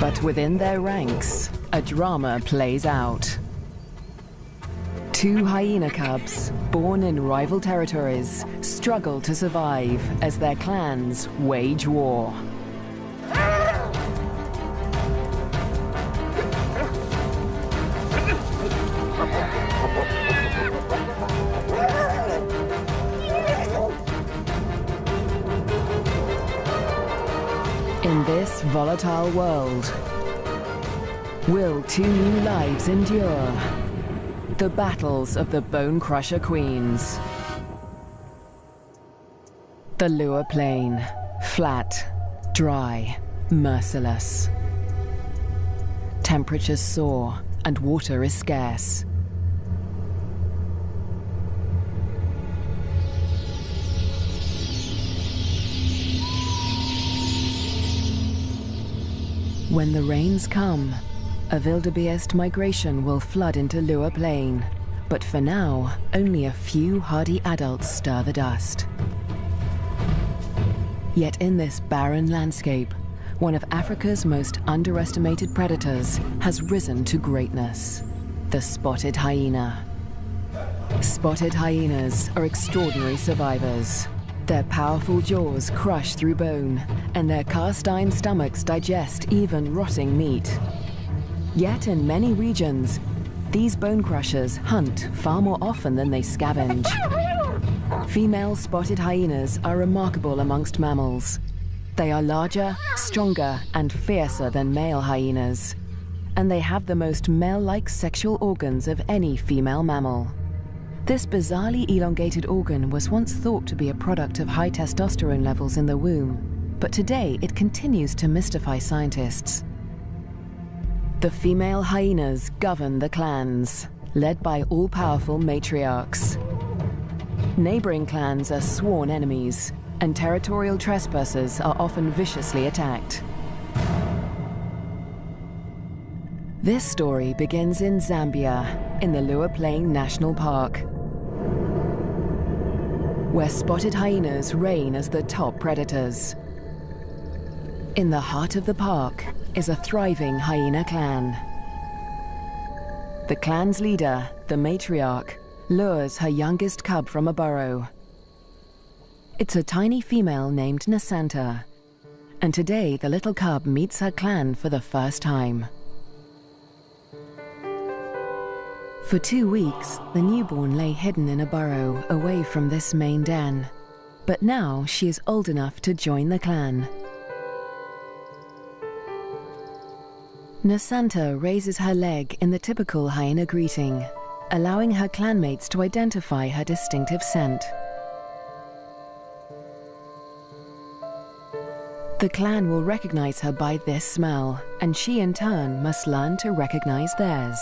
But within their ranks, a drama plays out. Two hyena cubs, born in rival territories, struggle to survive as their clans wage war. In this volatile world, will two new lives endure? The battles of the Bonecrusher Queens. The Lua Plain, flat, dry, merciless. Temperatures soar and water is scarce. When the rains come, a wildebeest migration will flood into Lua Plain. But for now, only a few hardy adults stir the dust. Yet in this barren landscape, one of Africa's most underestimated predators has risen to greatness: the spotted hyena. Spotted hyenas are extraordinary survivors. Their powerful jaws crush through bone, and their cast-iron stomachs digest even rotting meat. Yet in many regions, these bone crushers hunt far more often than they scavenge. Female spotted hyenas are remarkable amongst mammals. They are larger, stronger, and fiercer than male hyenas. And they have the most male-like sexual organs of any female mammal. This bizarrely elongated organ was once thought to be a product of high testosterone levels in the womb, but today it continues to mystify scientists. The female hyenas govern the clans, led by all-powerful matriarchs. Neighboring clans are sworn enemies, and territorial trespassers are often viciously attacked. This story begins in Zambia, in the Lua Plain National Park, where spotted hyenas reign as the top predators. In the heart of the park is a thriving hyena clan. The clan's leader, the matriarch, lures her youngest cub from a burrow. It's a tiny female named Nasanta, and today the little cub meets her clan for the first time. For 2 weeks, the newborn lay hidden in a burrow away from this main den. But now she is old enough to join the clan. Nasanta raises her leg in the typical hyena greeting, allowing her clanmates to identify her distinctive scent. The clan will recognize her by this smell, and she in turn must learn to recognize theirs.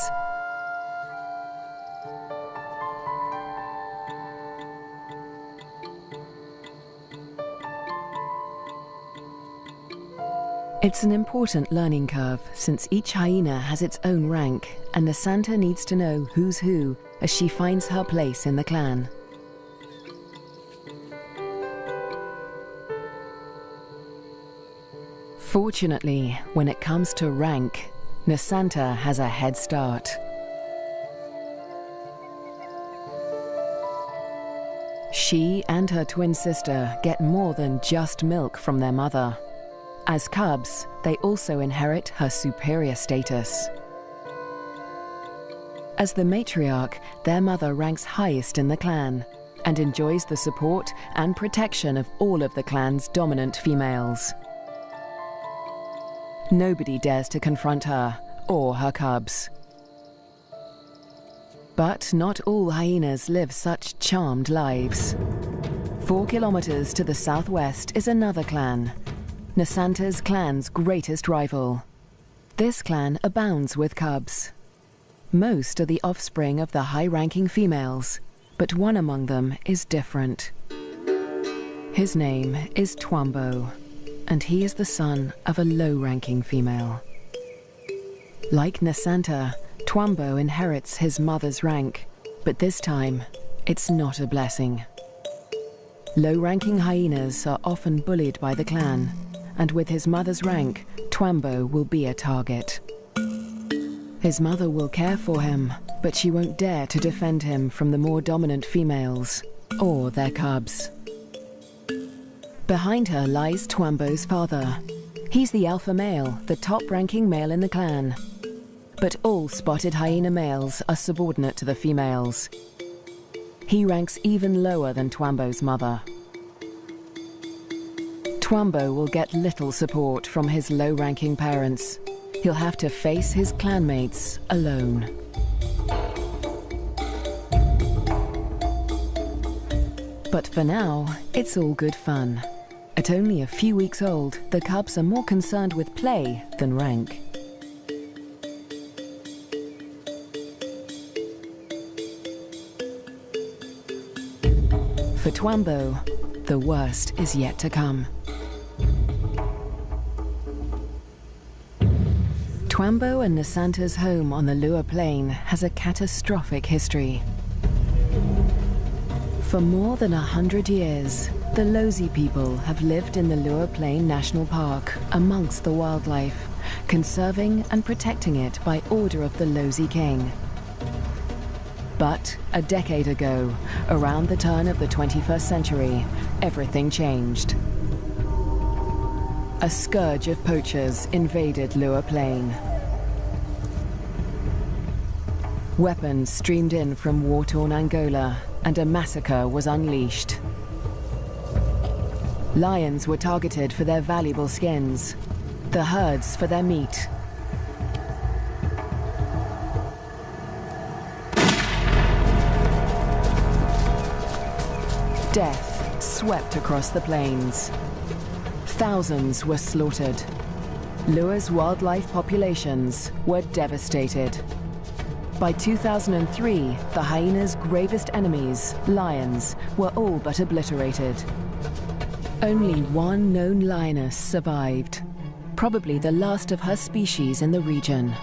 It's an important learning curve, since each hyena has its own rank, and Nasanta needs to know who's who as she finds her place in the clan. Fortunately, when it comes to rank, Nasanta has a head start. She and her twin sister get more than just milk from their mother. As cubs, they also inherit her superior status. As the matriarch, their mother ranks highest in the clan and enjoys the support and protection of all of the clan's dominant females. Nobody dares to confront her or her cubs. But not all hyenas live such charmed lives. 4 kilometers to the southwest is another clan, Nasanta's clan's greatest rival. This clan abounds with cubs. Most are the offspring of the high-ranking females, but one among them is different. His name is Twambo, and he is the son of a low-ranking female. Like Nasanta, Twambo inherits his mother's rank, but this time, it's not a blessing. Low-ranking hyenas are often bullied by the clan, and with his mother's rank, Twambo will be a target. His mother will care for him, but she won't dare to defend him from the more dominant females, or their cubs. Behind her lies Twambo's father. He's the alpha male, the top-ranking male in the clan. But all spotted hyena males are subordinate to the females. He ranks even lower than Twambo's mother. Twambo will get little support from his low-ranking parents. He'll have to face his clanmates alone. But for now, it's all good fun. At only a few weeks old, the cubs are more concerned with play than rank. For Twambo, the worst is yet to come. Twambo and Nasanta's home on the Lua Plain has a catastrophic history. For more than 100 years, the Lozi people have lived in the Lua Plain National Park amongst the wildlife, conserving and protecting it by order of the Lozi King. But a decade ago, around the turn of the 21st century, everything changed. A scourge of poachers invaded Lua Plain. Weapons streamed in from war-torn Angola, and a massacre was unleashed. Lions were targeted for their valuable skins, the herds for their meat. Death swept across the plains. Thousands were slaughtered. Lua's wildlife populations were devastated. By 2003, the hyena's gravest enemies, lions, were all but obliterated. Only one known lioness survived, probably the last of her species in the region.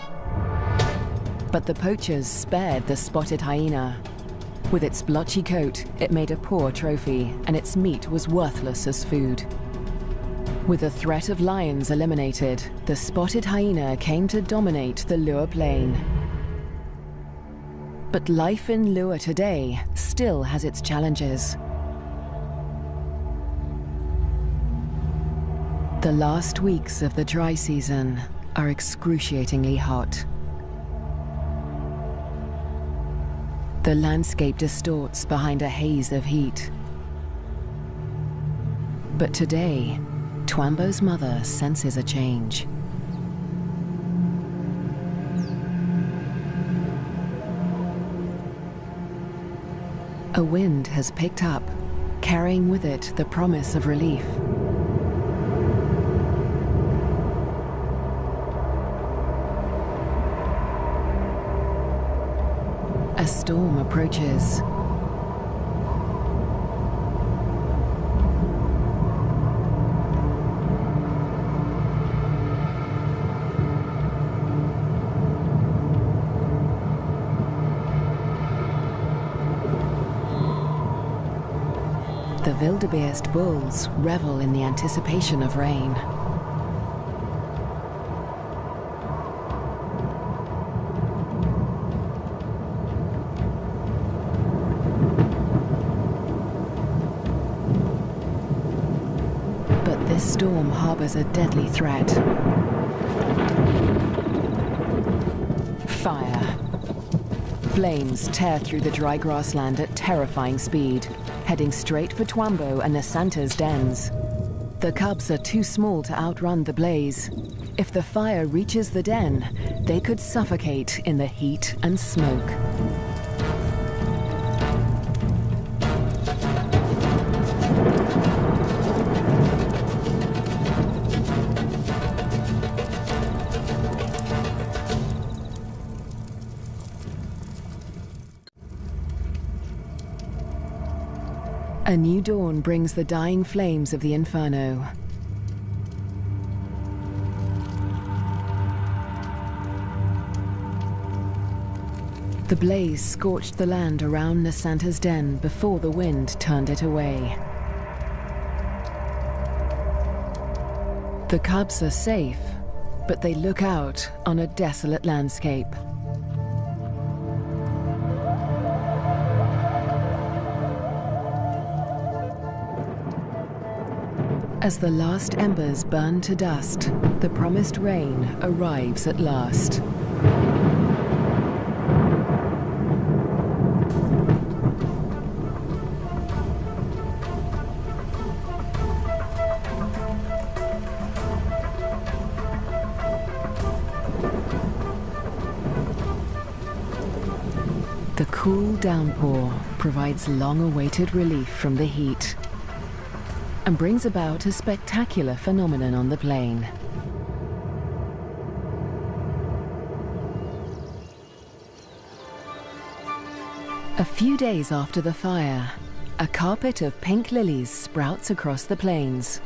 But the poachers spared the spotted hyena. With its blotchy coat, it made a poor trophy, and its meat was worthless as food. With the threat of lions eliminated, the spotted hyena came to dominate the Lua Plain. But life in Lua today still has its challenges. The last weeks of the dry season are excruciatingly hot. The landscape distorts behind a haze of heat. But today, Twambo's mother senses a change. A wind has picked up, carrying with it the promise of relief. A storm approaches. The wildebeest bulls revel in the anticipation of rain. storm harbors a deadly threat. Fire. Flames tear through the dry grassland at terrifying speed, heading straight for Twambo and Nasanta's dens. The cubs are too small to outrun the blaze. If the fire reaches the den, they could suffocate in the heat and smoke. A new dawn brings the dying flames of the inferno. The blaze scorched the land around Nasanta's den before the wind turned it away. The cubs are safe, but they look out on a desolate landscape. As the last embers burn to dust, the promised rain arrives at last. The cool downpour provides long-awaited relief from the heat and brings about a spectacular phenomenon on the plain. A few days after the fire, a carpet of pink lilies sprouts across the plains.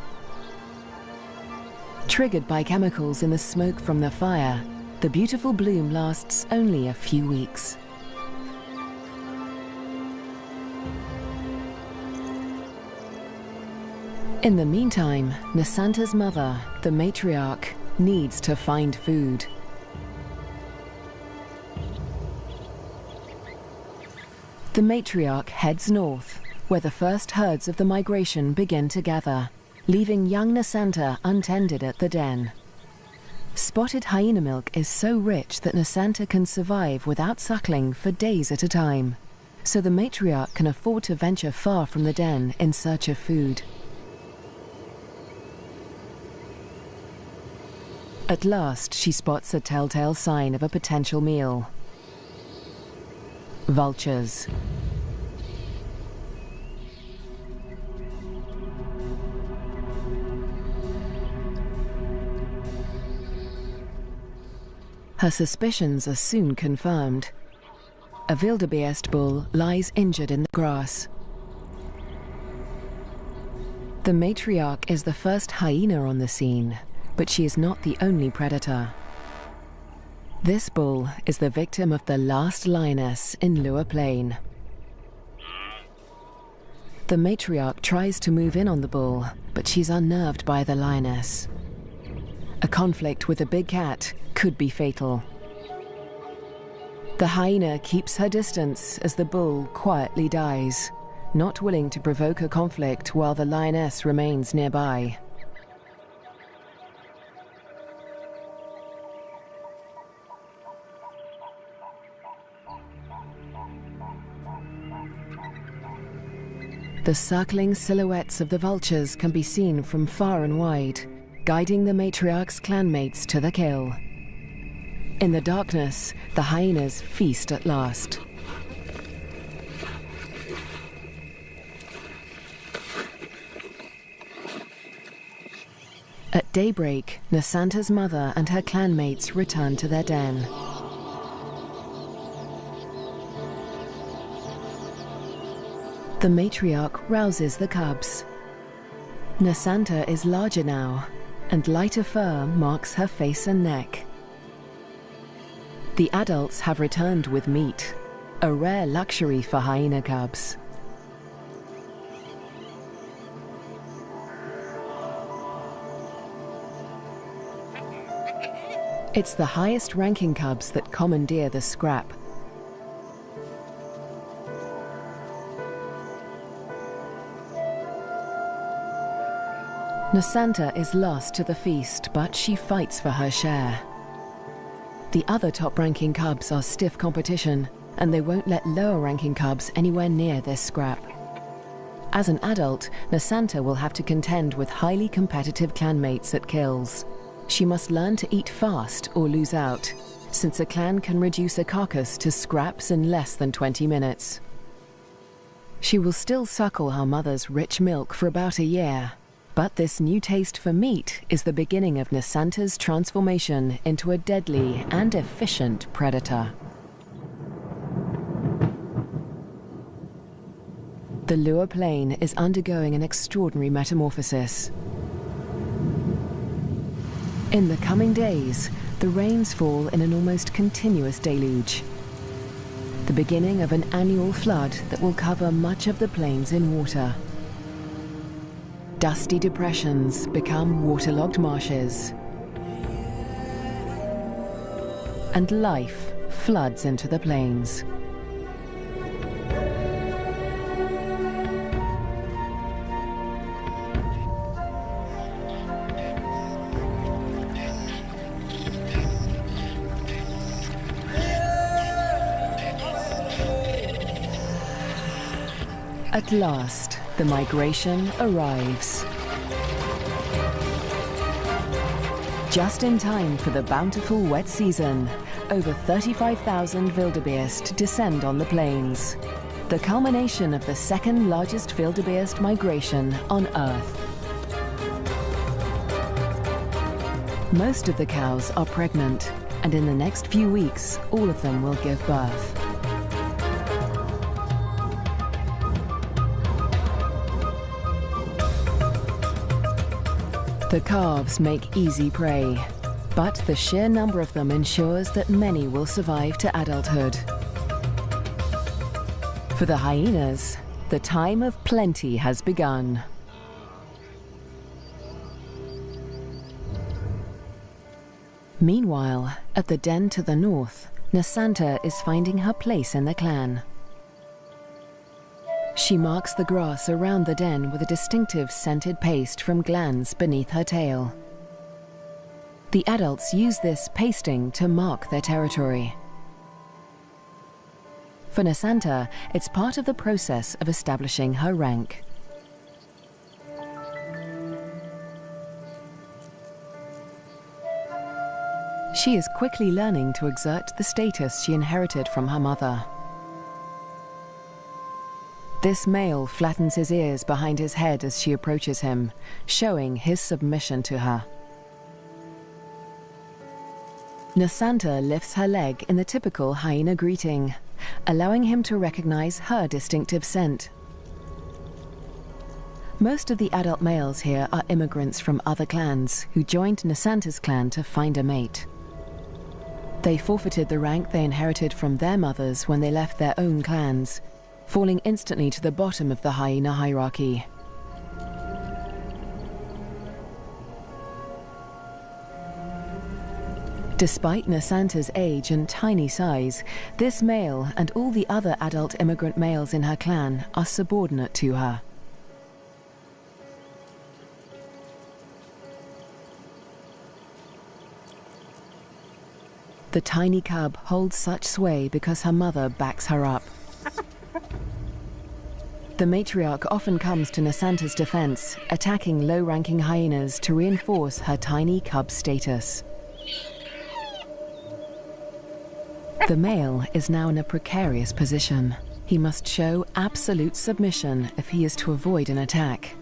Triggered by chemicals in the smoke from the fire, the beautiful bloom lasts only a few weeks. In the meantime, Nasanta's mother, the matriarch, needs to find food. The matriarch heads north, where the first herds of the migration begin to gather, leaving young Nasanta untended at the den. Spotted hyena milk is so rich that Nasanta can survive without suckling for days at a time, so the matriarch can afford to venture far from the den in search of food. At last, she spots a telltale sign of a potential meal. Vultures. Her suspicions are soon confirmed. A wildebeest bull lies injured in the grass. The matriarch is the first hyena on the scene, but she is not the only predator. This bull is the victim of the last lioness in Lua Plain. The matriarch tries to move in on the bull, but she's unnerved by the lioness. A conflict with a big cat could be fatal. The hyena keeps her distance as the bull quietly dies, not willing to provoke a conflict while the lioness remains nearby. The circling silhouettes of the vultures can be seen from far and wide, guiding the matriarch's clanmates to the kill. In the darkness, the hyenas feast at last. At daybreak, Nasanta's mother and her clanmates return to their den. The matriarch rouses the cubs. Nasanta is larger now, and lighter fur marks her face and neck. The adults have returned with meat, a rare luxury for hyena cubs. It's the highest-ranking cubs that commandeer the scrap. Nasanta is lost to the feast, but she fights for her share. The other top-ranking cubs are stiff competition, and they won't let lower-ranking cubs anywhere near this scrap. As an adult, Nasanta will have to contend with highly competitive clanmates at kills. She must learn to eat fast or lose out, since a clan can reduce a carcass to scraps in less than 20 minutes. She will still suckle her mother's rich milk for about a year, but this new taste for meat is the beginning of Nasanta's transformation into a deadly and efficient predator. The Lua Plain is undergoing an extraordinary metamorphosis. In the coming days, the rains fall in an almost continuous deluge, the beginning of an annual flood that will cover much of the plains in water. Dusty depressions become waterlogged marshes, and life floods into the plains. At last, the migration arrives. Just in time for the bountiful wet season, over 35,000 wildebeest descend on the plains, the culmination of the second largest wildebeest migration on Earth. Most of the cows are pregnant, and in the next few weeks, all of them will give birth. The calves make easy prey, but the sheer number of them ensures that many will survive to adulthood. For the hyenas, the time of plenty has begun. Meanwhile, at the den to the north, Nasanta is finding her place in the clan. She marks the grass around the den with a distinctive scented paste from glands beneath her tail. The adults use this pasting to mark their territory. For Nasanta, it's part of the process of establishing her rank. She is quickly learning to exert the status she inherited from her mother. This male flattens his ears behind his head as she approaches him, showing his submission to her. Nasanta lifts her leg in the typical hyena greeting, allowing him to recognize her distinctive scent. Most of the adult males here are immigrants from other clans who joined Nasanta's clan to find a mate. They forfeited the rank they inherited from their mothers when they left their own clans, falling instantly to the bottom of the hyena hierarchy. Despite Nasanta's age and tiny size, this male and all the other adult immigrant males in her clan are subordinate to her. The tiny cub holds such sway because her mother backs her up. The matriarch often comes to Nasanta's defense, attacking low-ranking hyenas to reinforce her tiny cub status. The male is now in a precarious position. He must show absolute submission if he is to avoid an attack.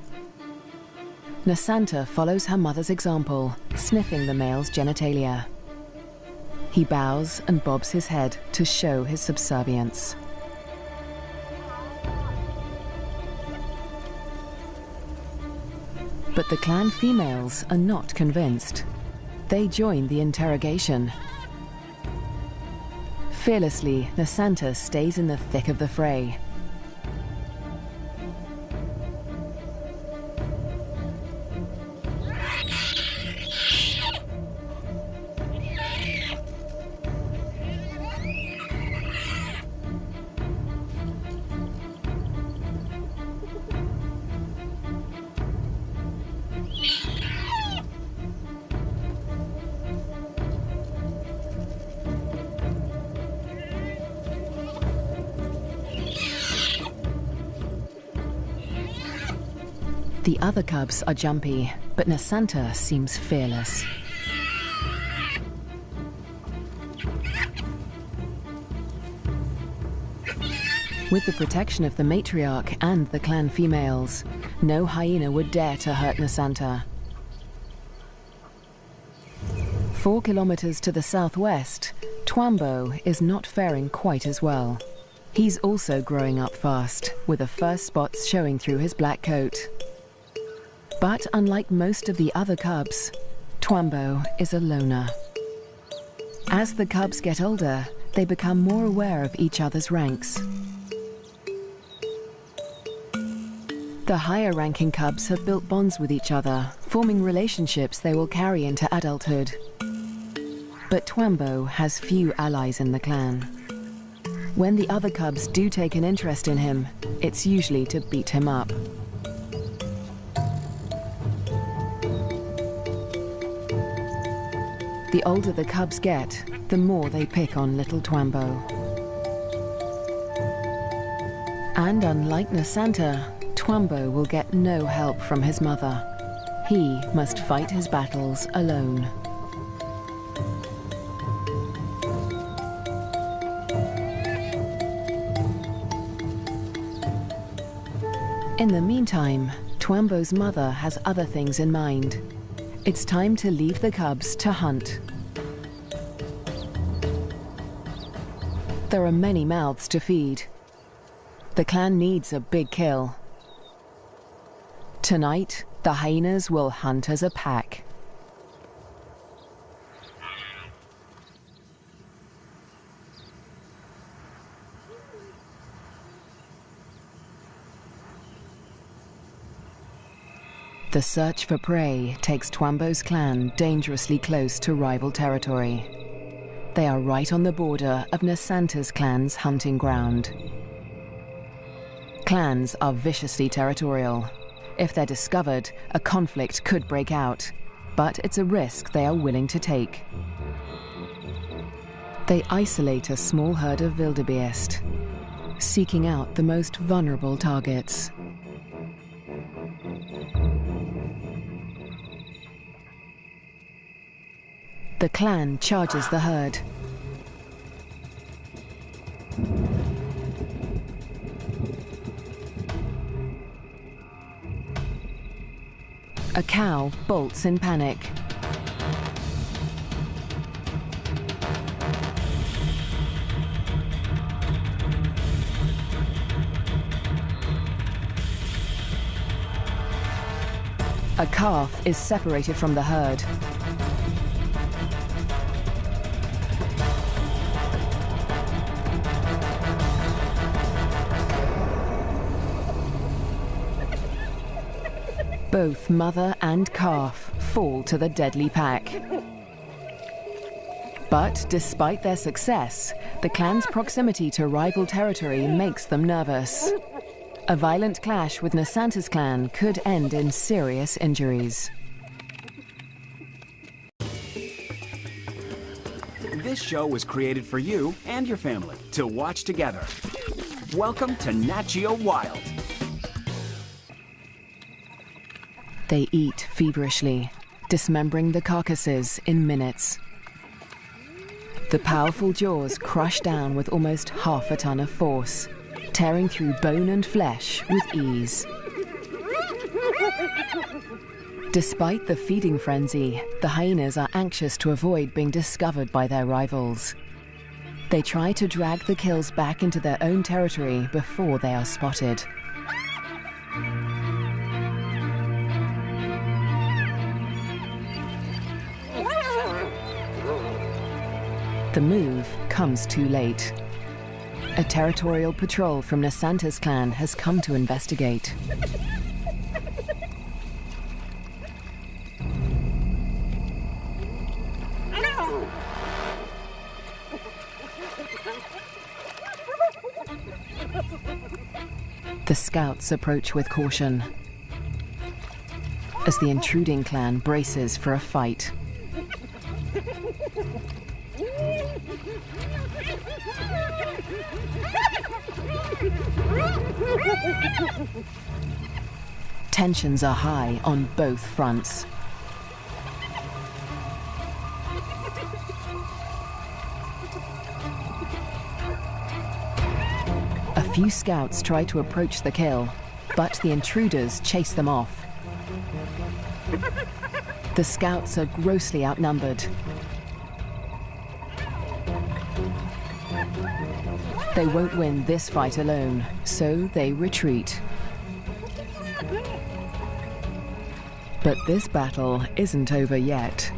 Nasanta follows her mother's example, sniffing the male's genitalia. He bows and bobs his head to show his subservience. But the clan females are not convinced. They join the interrogation. Fearlessly, Nasanta stays in the thick of the fray. The other cubs are jumpy, but Nasanta seems fearless. With the protection of the matriarch and the clan females, no hyena would dare to hurt Nasanta. 4 kilometers to the southwest, Twambo is not faring quite as well. He's also growing up fast, with the first spots showing through his black coat. But unlike most of the other cubs, Twambo is a loner. As the cubs get older, they become more aware of each other's ranks. The higher-ranking cubs have built bonds with each other, forming relationships they will carry into adulthood. But Twambo has few allies in the clan. When the other cubs do take an interest in him, it's usually to beat him up. The older the cubs get, the more they pick on little Twambo. And unlike Nasanta, Twambo will get no help from his mother. He must fight his battles alone. In the meantime, Twambo's mother has other things in mind. It's time to leave the cubs to hunt. There are many mouths to feed. The clan needs a big kill. Tonight, the hyenas will hunt as a pack. The search for prey takes Twambo's clan dangerously close to rival territory. They are right on the border of Nasanta's clan's hunting ground. Clans are viciously territorial. If they're discovered, a conflict could break out, but it's a risk they are willing to take. They isolate a small herd of wildebeest, seeking out the most vulnerable targets. The clan charges the herd. A cow bolts in panic. A calf is separated from the herd. Both mother and calf fall to the deadly pack. But despite their success, the clan's proximity to rival territory makes them nervous. A violent clash with Nasanta's clan could end in serious injuries. This show was created for you and your family to watch together. Welcome to Nat Geo Wild. They eat feverishly, dismembering the carcasses in minutes. The powerful jaws crush down with almost half a ton of force, tearing through bone and flesh with ease. Despite the feeding frenzy, the hyenas are anxious to avoid being discovered by their rivals. They try to drag the kills back into their own territory before they are spotted. The move comes too late. A territorial patrol from Nasanta's clan has come to investigate. The scouts approach with caution as the intruding clan braces for a fight. Tensions are high on both fronts. A few scouts try to approach the kill, but the intruders chase them off. The scouts are grossly outnumbered. They won't win this fight alone, so they retreat. But this battle isn't over yet.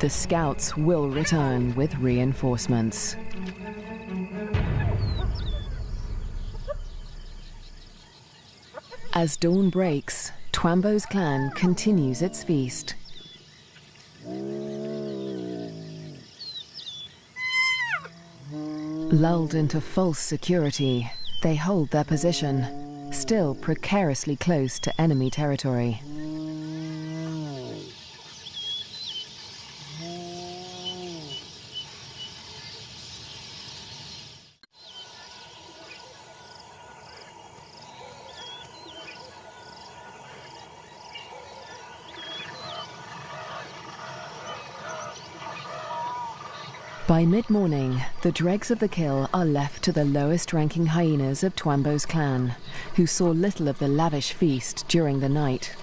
The scouts will return with reinforcements. As dawn breaks, Twambo's clan continues its feast. Lulled into false security, they hold their position, still precariously close to enemy territory. By mid-morning, the dregs of the kill are left to the lowest-ranking hyenas of Twambo's clan, who saw little of the lavish feast during the night.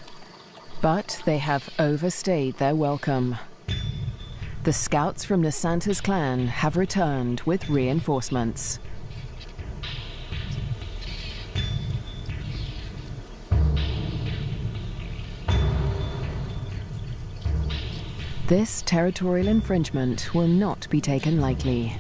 But they have overstayed their welcome. The scouts from Nasanta's clan have returned with reinforcements. This territorial infringement will not be taken lightly.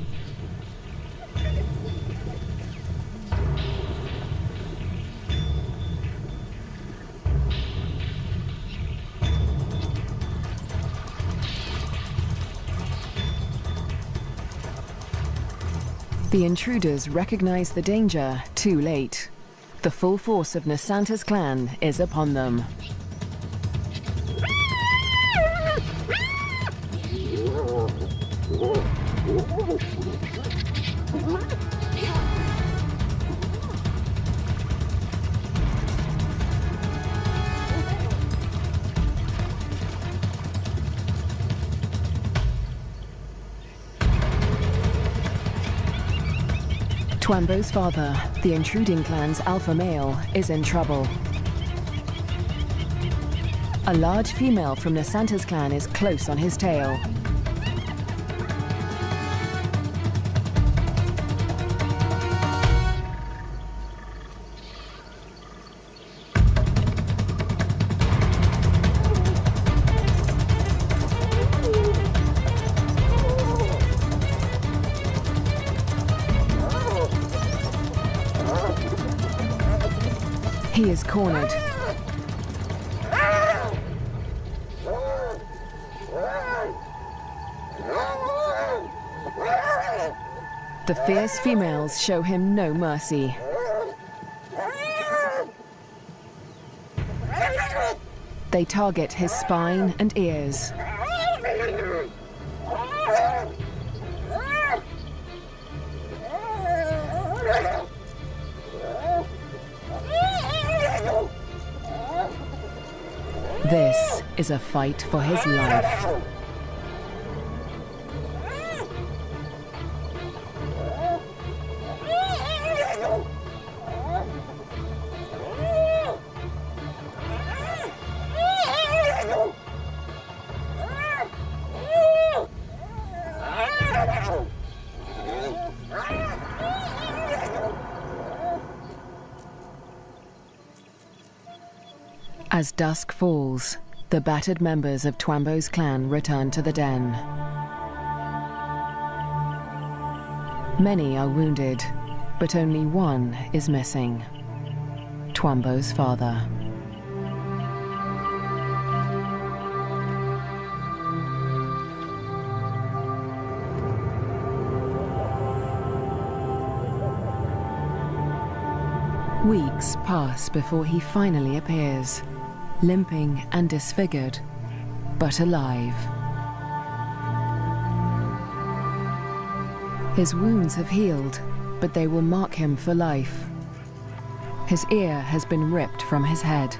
The intruders recognize the danger too late. The full force of Nasanta's clan is upon them. Twambo's father, the intruding clan's alpha male, is in trouble. A large female from Nasanta's clan is close on his tail. He is cornered. The fierce females show him no mercy. They target his spine and ears. This is a fight for his life. As dusk falls, the battered members of Twambo's clan return to the den. Many are wounded, but only one is missing. Twambo's father. Weeks pass before he finally appears, limping and disfigured, but alive. His wounds have healed, but they will mark him for life. His ear has been ripped from his head.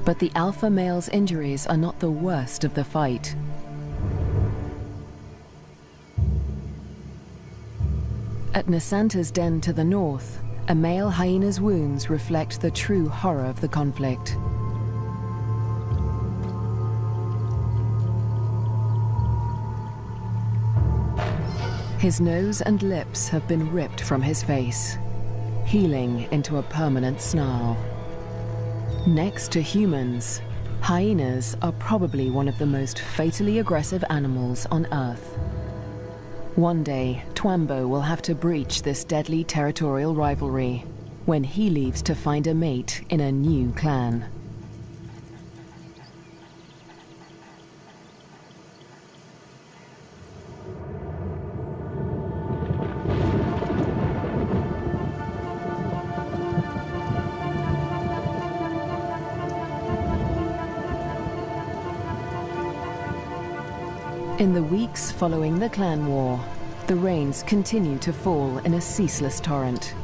But the alpha male's injuries are not the worst of the fight. At Nasanta's den to the north, a male hyena's wounds reflect the true horror of the conflict. His nose and lips have been ripped from his face, healing into a permanent snarl. Next to humans, hyenas are probably one of the most fatally aggressive animals on Earth. One day, Twambo will have to breach this deadly territorial rivalry when he leaves to find a mate in a new clan. In the weeks following the clan war, the rains continue to fall in a ceaseless torrent.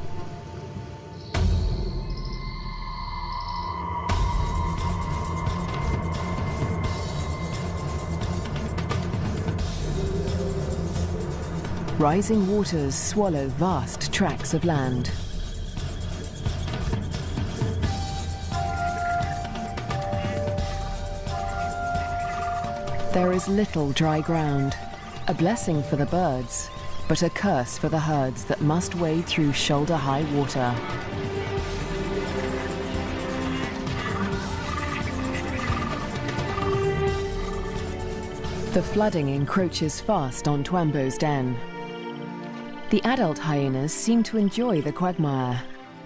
Rising waters swallow vast tracts of land. There is little dry ground, a blessing for the birds, but a curse for the herds that must wade through shoulder-high water. The flooding encroaches fast on Twambo's den. The adult hyenas seem to enjoy the quagmire,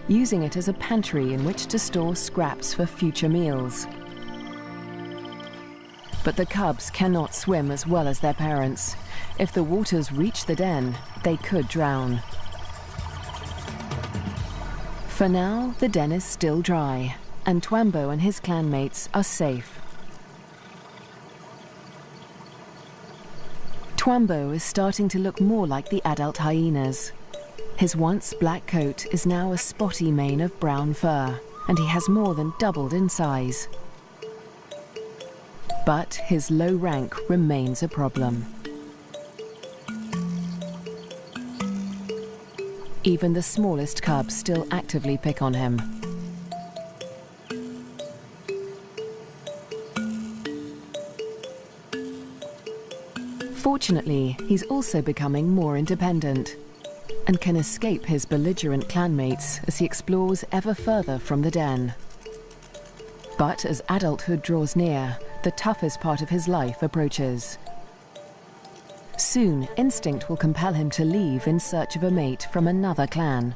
using it as a pantry in which to store scraps for future meals. But the cubs cannot swim as well as their parents. If the waters reach the den, they could drown. For now, the den is still dry, and Twambo and his clanmates are safe. Twambo is starting to look more like the adult hyenas. His once black coat is now a spotty mane of brown fur, and he has more than doubled in size. But his low rank remains a problem. Even the smallest cubs still actively pick on him. Fortunately, he's also becoming more independent and can escape his belligerent clanmates as he explores ever further from the den. But as adulthood draws near, the toughest part of his life approaches. Soon, instinct will compel him to leave in search of a mate from another clan.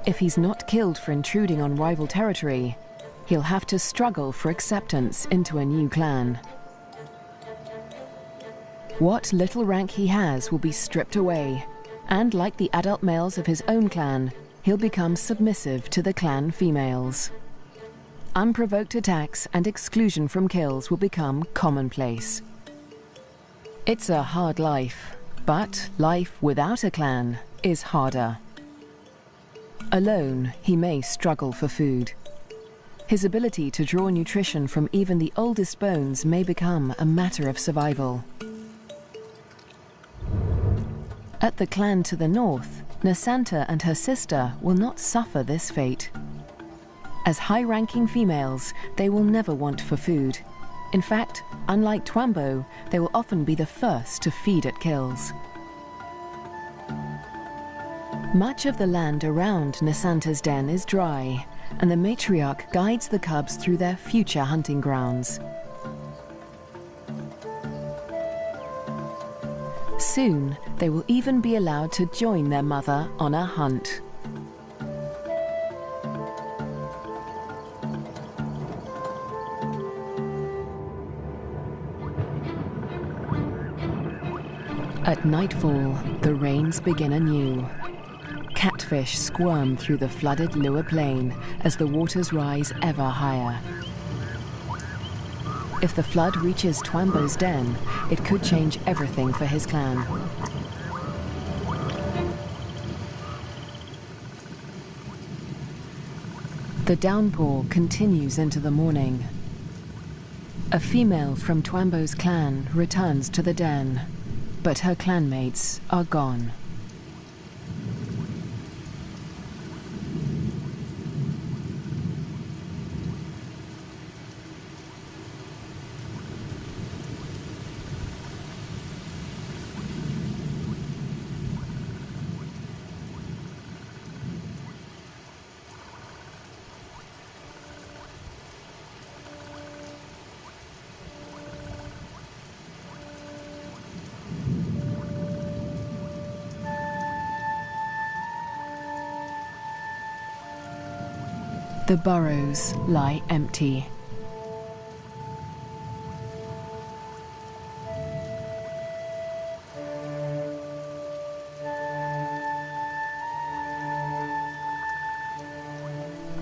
If he's not killed for intruding on rival territory, he'll have to struggle for acceptance into a new clan. What little rank he has will be stripped away, and like the adult males of his own clan, he'll become submissive to the clan females. Unprovoked attacks and exclusion from kills will become commonplace. It's a hard life, but life without a clan is harder. Alone, he may struggle for food. His ability to draw nutrition from even the oldest bones may become a matter of survival. At the clan to the north, Nasanta and her sister will not suffer this fate. As high-ranking females, they will never want for food. In fact, unlike Twambo, they will often be the first to feed at kills. Much of the land around Nasanta's den is dry, and the matriarch guides the cubs through their future hunting grounds. Soon, they will even be allowed to join their mother on a hunt. At nightfall, the rains begin anew. Catfish squirm through the flooded Lua Plain as the waters rise ever higher. If the flood reaches Twambo's den, it could change everything for his clan. The downpour continues into the morning. A female from Twambo's clan returns to the den, but her clanmates are gone. The burrows lie empty.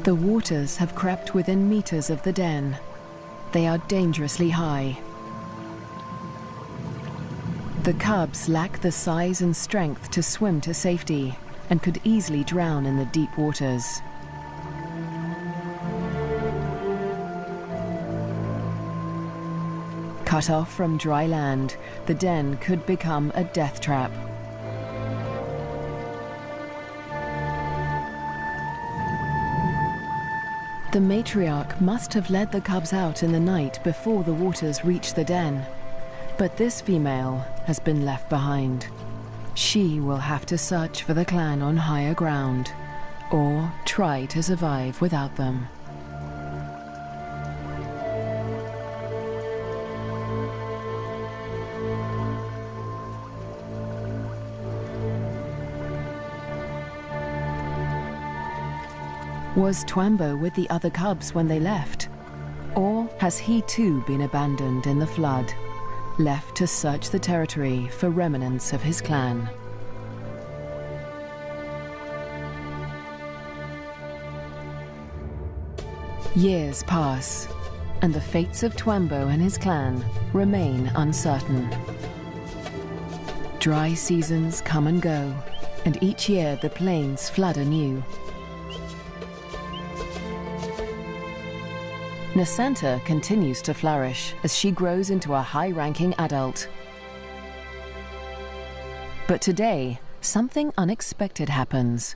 The waters have crept within meters of the den. They are dangerously high. The cubs lack the size and strength to swim to safety and could easily drown in the deep waters. Cut off from dry land, the den could become a death trap. The matriarch must have led the cubs out in the night before the waters reached the den. But this female has been left behind. She will have to search for the clan on higher ground, or try to survive without them. Was Twambo with the other cubs when they left? Or has he too been abandoned in the flood, left to search the territory for remnants of his clan? Years pass, and the fates of Twambo and his clan remain uncertain. Dry seasons come and go, and each year the plains flood anew. Nasanta continues to flourish as she grows into a high-ranking adult. But today, something unexpected happens.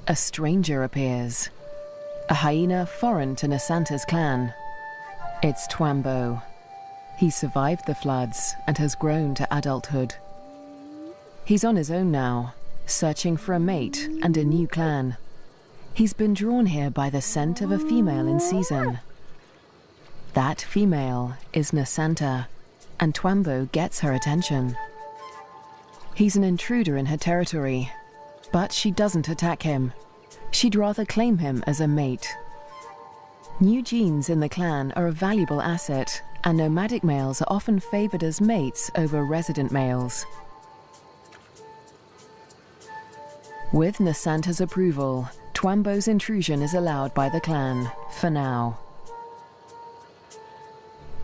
A stranger appears, a hyena foreign to Nasanta's clan. It's Twambo. He survived the floods and has grown to adulthood. He's on his own now, searching for a mate and a new clan. He's been drawn here by the scent of a female in season. That female is Nasanta, and Twambo gets her attention. He's an intruder in her territory, but she doesn't attack him. She'd rather claim him as a mate. New genes in the clan are a valuable asset, and nomadic males are often favored as mates over resident males. With Nasanta's approval, Twambo's intrusion is allowed by the clan, for now.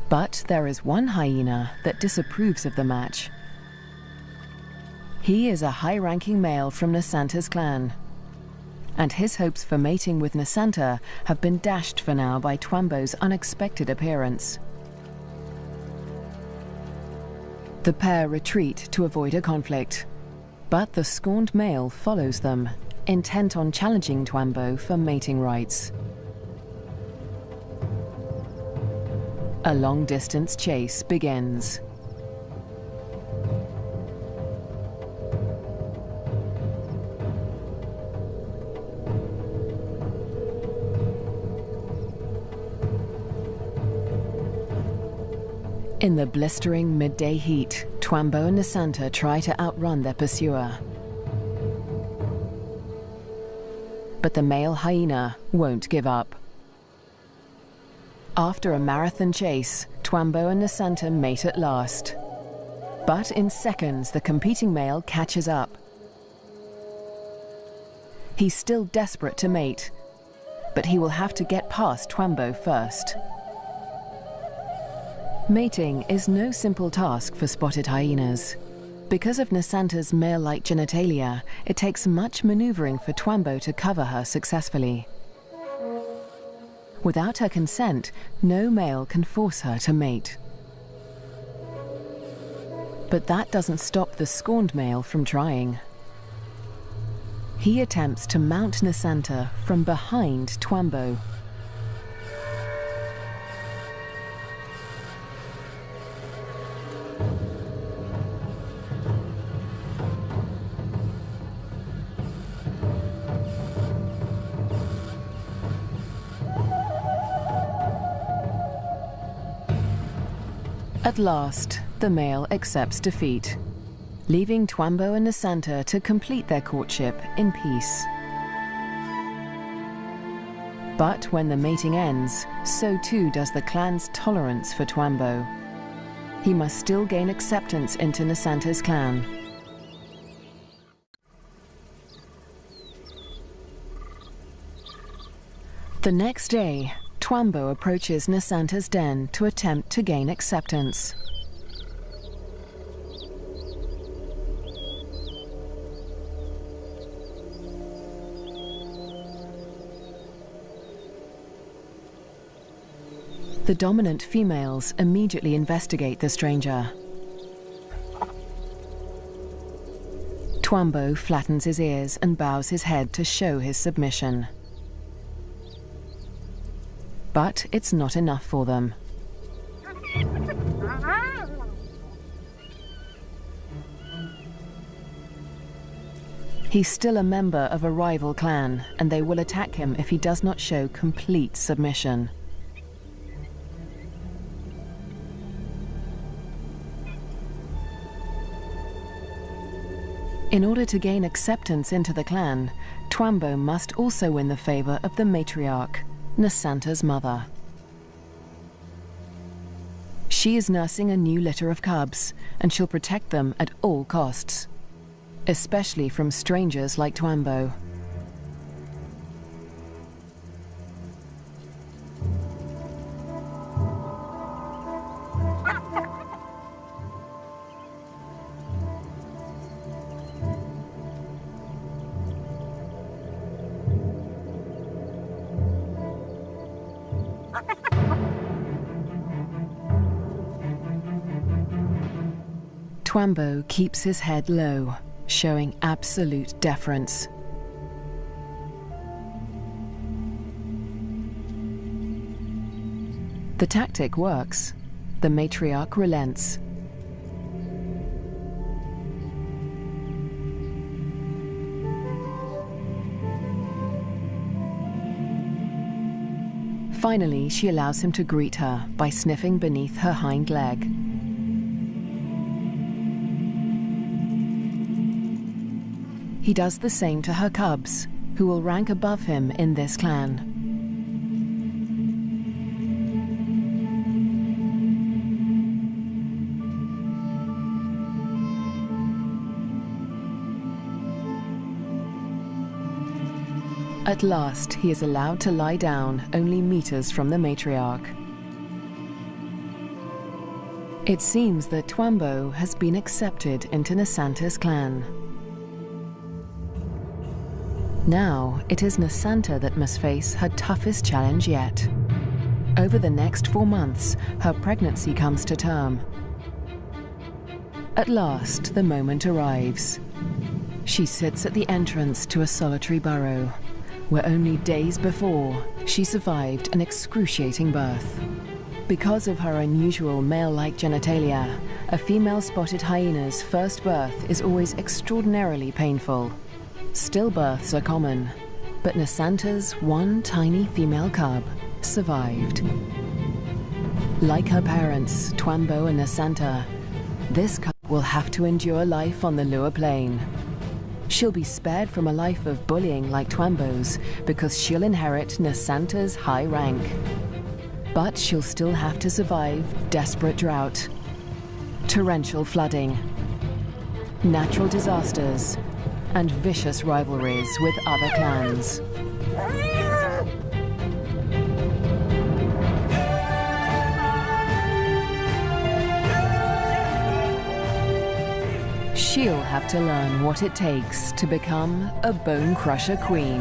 But there is one hyena that disapproves of the match. He is a high-ranking male from Nasanta's clan, and his hopes for mating with Nasanta have been dashed for now by Twambo's unexpected appearance. The pair retreat to avoid a conflict, but the scorned male follows them, intent on challenging Twambo for mating rights. A long-distance chase begins. In the blistering midday heat, Twambo and Nasanta try to outrun their pursuer. But the male hyena won't give up. After a marathon chase, Twambo and Nasanta mate at last. But in seconds, the competing male catches up. He's still desperate to mate, but he will have to get past Twambo first. Mating is no simple task for spotted hyenas. Because of Nasanta's male-like genitalia, it takes much maneuvering for Twambo to cover her successfully. Without her consent, no male can force her to mate. But that doesn't stop the scorned male from trying. He attempts to mount Nasanta from behind Twambo. At last, the male accepts defeat, leaving Twambo and Nasanta to complete their courtship in peace. But when the mating ends, so too does the clan's tolerance for Twambo. He must still gain acceptance into Nasanta's clan. The next day, Twambo approaches Nasanta's den to attempt to gain acceptance. The dominant females immediately investigate the stranger. Twambo flattens his ears and bows his head to show his submission. But it's not enough for them. He's still a member of a rival clan, and they will attack him if he does not show complete submission. In order to gain acceptance into the clan, Twambo must also win the favor of the matriarch, Nasanta's mother. She is nursing a new litter of cubs, and she'll protect them at all costs, especially from strangers like Twambo. Twambo keeps his head low, showing absolute deference. The tactic works. The matriarch relents. Finally, she allows him to greet her by sniffing beneath her hind leg. He does the same to her cubs, who will rank above him in this clan. At last, he is allowed to lie down only meters from the matriarch. It seems that Twambo has been accepted into Nasanta's clan. Now, it is Nasanta that must face her toughest challenge yet. Over the next 4 months, her pregnancy comes to term. At last, the moment arrives. She sits at the entrance to a solitary burrow, where only days before, she survived an excruciating birth. Because of her unusual male-like genitalia, a female spotted hyena's first birth is always extraordinarily painful. Stillbirths are common, but Nasanta's one tiny female cub survived. Like her parents, Twambo and Nasanta, this cub will have to endure life on the lower plane. She'll be spared from a life of bullying like Twambo's because she'll inherit Nasanta's high rank. But she'll still have to survive desperate drought, torrential flooding, natural disasters, and vicious rivalries with other clans. she'll have to learn what it takes to become a bone crusher queen.